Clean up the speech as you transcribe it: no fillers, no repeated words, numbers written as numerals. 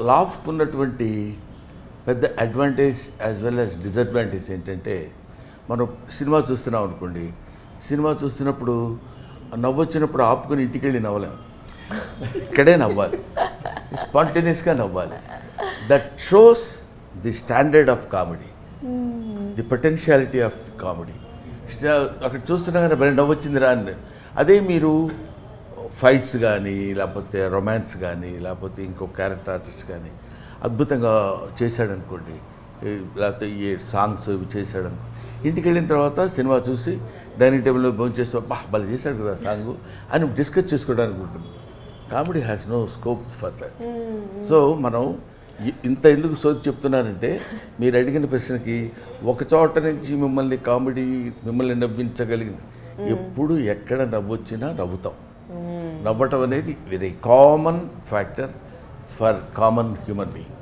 లాఫ్కి ఉన్నటువంటి పెద్ద advantage as well as disadvantage ఏంటంటే, మనం సినిమా చూస్తున్నాం అనుకోండి, సినిమా చూస్తున్నప్పుడు నవ్వొచ్చినప్పుడు ఆపుకొని ఇంటికి వెళ్ళి నవ్వలేం, ఇక్కడే నవ్వాలి, స్పాంటేనియస్గా నవ్వాలి. That shows the standard of comedy, the potentiality of the comedy. అక్కడ చూస్తున్నా కానీ భలే నవ్వొచ్చిందిరా అని. అదే మీరు ఫైట్స్ కానీ, లేకపోతే రొమాన్స్ కానీ, లేకపోతే ఇంకో క్యారెక్టర్ ఆర్టిస్ట్ కానీ అద్భుతంగా చేశాడనుకోండి, లేకపోతే ఈ సాంగ్స్ ఇవి చేశాడనుకో, ఇంటికి వెళ్ళిన తర్వాత సినిమా చూసి డైనింగ్ టేబుల్లో భోజనం చేస్తే భలే చేశాడు కదా సాంగు అని డిస్కస్ చేసుకోవడానికి ఉంటుంది. Comedy has no scope for that. So మనం ఇంత ఎందుకు సోది చెప్తున్నానంటే, మీరు అడిగిన ప్రశ్నకి ఒక చోట నుంచి మిమ్మల్ని నవ్వించగలిగింది ఎప్పుడు ఎక్కడ నవ్వొచ్చినా నవ్వుతాం. నవ్వటం అనేది very common factor for common human being.